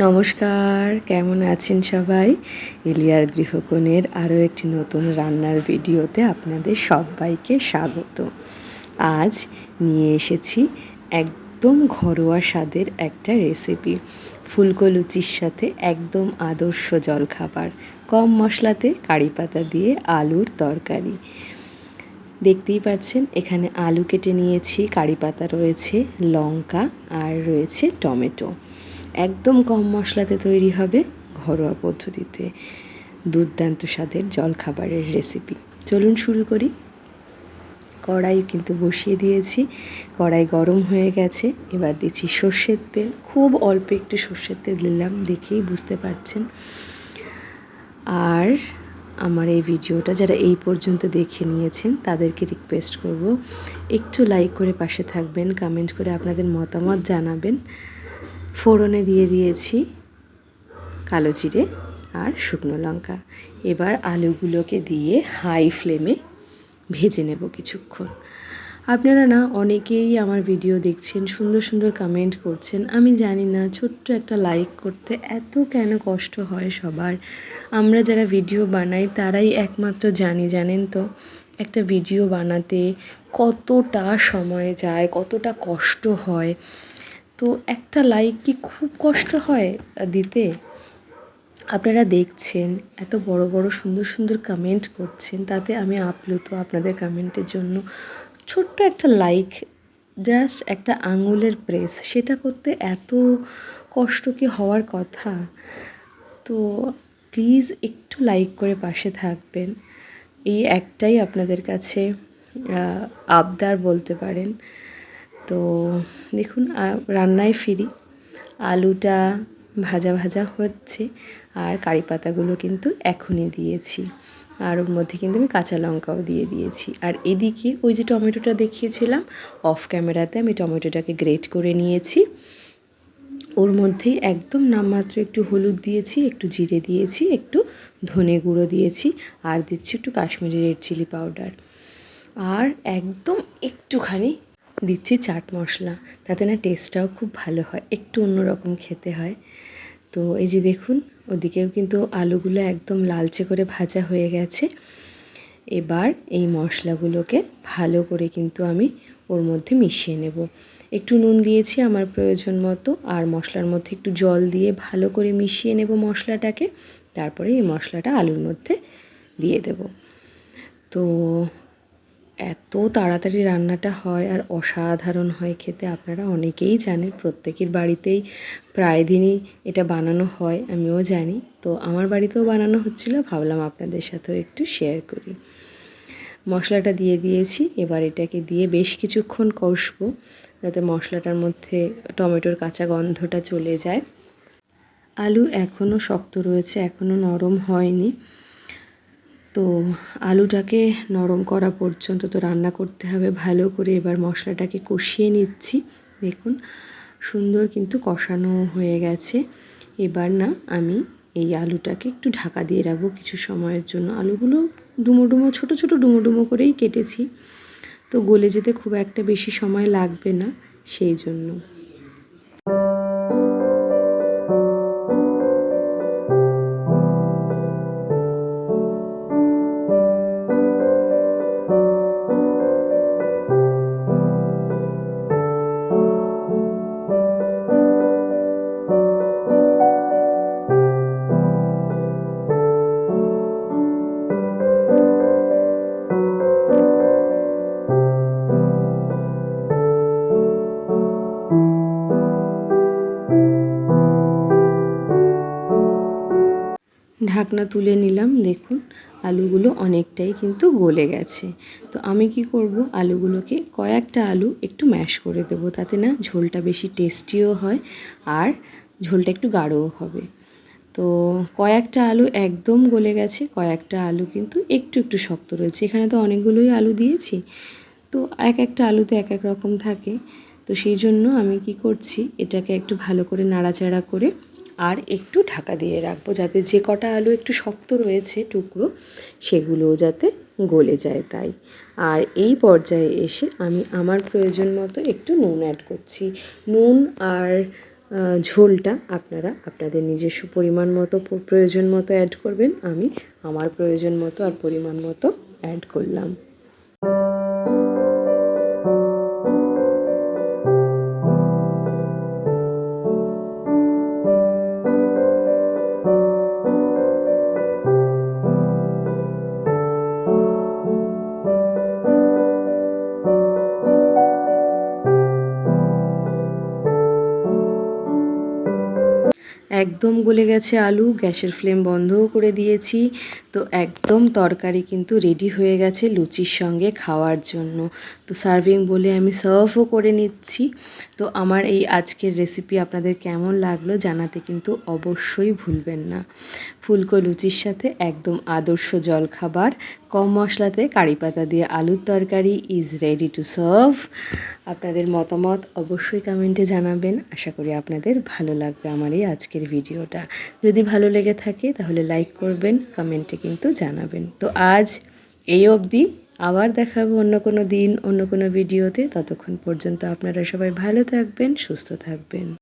নমস্কার, কেমন আছেন সবাই? ইলিয়ার গৃহকোণের আরও একটি নতুন রান্নার ভিডিওতে আপনাদের সবাইকে স্বাগত। আজ নিয়ে এসেছি একদম ঘরোয়া স্বাদের একটা রেসিপি, ফুলকো লুচির সাথে একদম আদর্শ জলখাবার, কম মশলাতে কারি পাতা দিয়ে আলুর তরকারি। দেখতেই পাচ্ছেন এখানে আলু কেটে নিয়েছি, কারি পাতা রয়েছে, লঙ্কা আর রয়েছে টমেটো। একদম কম মশলাতে তৈরি হবে, ঘরোয়া পদ্ধতিতে দুর্দান্ত স্বাদের জলখাবারের রেসিপি। চলুন শুরু করি। কড়াই কিন্তু বসিয়ে দিয়েছি, কড়াই গরম হয়ে গেছে। এবার দিচ্ছি সর্ষের তেল, খুব অল্প একটু সর্ষের তেল দিলাম, দেখেই বুঝতে পারছেন। আর আমার এই ভিডিওটা যারা এই পর্যন্ত দেখে নিয়েছেন তাদেরকে রিকোয়েস্ট করব, একটু লাইক করে পাশে থাকবেন, কমেন্ট করে আপনাদের মতামত জানাবেন। ফোড়নে দিয়ে দিয়েছি কালো জিরে আর শুকনো লঙ্কা। এবার আলুগুলোকে দিয়ে হাই ফ্লেমে ভেজে নেব কিছুক্ষণ। আপনারা না অনেকেই আমার ভিডিও দেখছেন, সুন্দর সুন্দর কমেন্ট করছেন। আমি জানি না ছোট্ট একটা লাইক করতে এত কেন কষ্ট হয় সবার। আমরা যারা ভিডিও বানাই তারাই একমাত্র জানেন তো একটা ভিডিও বানাতে কতটা সময় যায়, কতটা কষ্ট হয়। তো একটা লাইক কি খুব কষ্ট হয় দিতে? আপনারা দেখছেন, এত বড় বড় সুন্দর সুন্দর কমেন্ট করছেন, তাতে আমি আপ্লুত আপনাদের কমেন্টের জন্য। ছোট্ট একটা লাইক, জাস্ট একটা আঙুলের প্রেস, সেটা করতে এত কষ্ট কি হওয়ার কথা? তো প্লিজ একটু লাইক করে পাশে থাকবেন, এই একটাই আপনাদের কাছে আবদার বলতে পারেন। তো দেখুন রান্নায় ফিরি। আলুটা ভাজা ভাজা হচ্ছে আর কারি পাতাগুলো কিন্তু এখনই দিয়েছি, আর ওর মধ্যে কিন্তু আমি কাঁচা লঙ্কাও দিয়ে দিয়েছি। আর এদিকে ওই যে টমেটোটা দেখিয়েছিলাম অফ ক্যামেরাতে, আমি টমেটোটাকে গ্রেট করে নিয়েছি। ওর মধ্যেই একদম নামমাত্র একটু হলুদ দিয়েছি, একটু জিরে দিয়েছি, একটু ধনে গুঁড়ো দিয়েছি, আর দিচ্ছি একটু কাশ্মীরি রেড চিলি পাউডার, আর একদম একটুখানি দিচ্ছি চাট মশলা। তাতে না টেস্টটাও খুব ভালো হয়, একটু অন্যরকম খেতে হয়। তো এই যে দেখুন, ওদিকেও কিন্তু আলুগুলো একদম লালচে করে ভাজা হয়ে গেছে। এবার এই মশলাগুলোকে ভালো করে কিন্তু আমি ওর মধ্যে মিশিয়ে নেব। একটু নুন দিয়েছি আমার প্রয়োজন মতো, আর মশলার মধ্যে একটু জল দিয়ে ভালো করে মিশিয়ে নেব মশলাটাকে। তারপরে এই মশলাটা আলুর মধ্যে দিয়ে দেব। তো এত তাড়াতাড়ি রান্নাটা হয় আর অসাধারণ হয় খেতে, আপনারা অনেকেই জানেন, প্রত্যেকের বাড়িতেই প্রায় দিনই এটা বানানো হয়, আমিও জানি। তো আমার বাড়িতেও বানানো হচ্ছিলো, ভাবলাম আপনাদের সাথেও একটু শেয়ার করি। মশলাটা দিয়ে দিয়েছি, এবার এটাকে দিয়ে বেশ কিছুক্ষণ কষবো, যাতে মশলাটার মধ্যে টমেটোর কাঁচা গন্ধটা চলে যায়। আলু এখনও শক্ত রয়েছে, এখনও নরম হয়নি। তো আলুটাকে নরম করা পর্যন্ত তো রান্না করতে হবে ভালো করে। এবার মশলাটাকে কষিয়ে নিচ্ছি। দেখুন সুন্দর কিন্তু কষানো হয়ে গেছে। এবার না আমি এই আলুটাকে একটু ঢাকা দিয়ে রাখবো কিছু সময়ের জন্য। আলুগুলো ডুমো ডুমো ছোটো ছোটো ডুমো ডুমো করেই কেটেছি, তো গলে যেতে খুব একটা বেশি সময় লাগবে না, সেই জন্য। ঢাকনা তুলে নিলাম, দেখুন আলুগুলো অনেকটাই কিন্তু গলে গেছে। তো আমি কি করব, আলুগুলোকে কয়েকটা আলু একটু ম্যাশ করে দেব, তাতে না ঝোলটা বেশি টেস্টিও হয় আর ঝোলটা একটু গাঢ়ও হবে। তো কয়েকটা আলু একদম গলে গেছে, কয়েকটা আলু কিন্তু একটু একটু শক্ত রয়েছে। এখানে তো অনেকগুলোই আলু দিয়েছি, তো এক একটা আলুতে এক এক রকম থাকে। তো সেই জন্য আমি কি করছি, এটাকে একটু ভালো করে নাড়াচাড়া করে আর একটু ঢাকা দিয়ে রাখবো, যাতে যে কটা আলু একটু শক্ত রয়েছে টুকরো, সেগুলোও যাতে গলে যায় তাই। আর এই পর্যায়ে এসে আমি আমার প্রয়োজন মতো একটু নুন অ্যাড করছি। নুন আর ঝোলটা আপনারা আপনাদের নিজস্ব পরিমাণ মতো প্রয়োজন মতো অ্যাড করবেন। আমি আমার প্রয়োজন মতো আর পরিমাণ মতো অ্যাড করলাম। একদম গলে গেছে আলু, গ্যাসের ফ্লেম বন্ধও করে দিয়েছি। তো একদম তরকারি কিন্তু রেডি হয়ে গেছে লুচির সঙ্গে খাওয়ার জন্য। তো সার্ভিং বলে আমি সার্ভও করে নিচ্ছি। তো আমার এই আজকের রেসিপি আপনাদের কেমন লাগলো জানাতে কিন্তু অবশ্যই ভুলবেন না। ফুলকো লুচির সাথে একদম আদর্শ জলখাবার, কম মশলাতে কারি পাতা দিয়ে আলুর তরকারি ইজ রেডি টু সার্ভ। আপনাদের মতামত অবশ্যই কমেন্টে জানাবেন। আশা করি আপনাদের ভালো লাগবে আমার এই আজকের ভিডিওটা। যদি ভালো লেগে থাকে তাহলে লাইক করবেন, কমেন্টে কিন্তু জানাবেন। তো আজ এই অবধি, আবার দেখা হবে অন্য কোনো দিন অন্য কোনো ভিডিওতে। ততক্ষণ পর্যন্ত আপনারা সবাই ভালো থাকবেন, সুস্থ থাকবেন।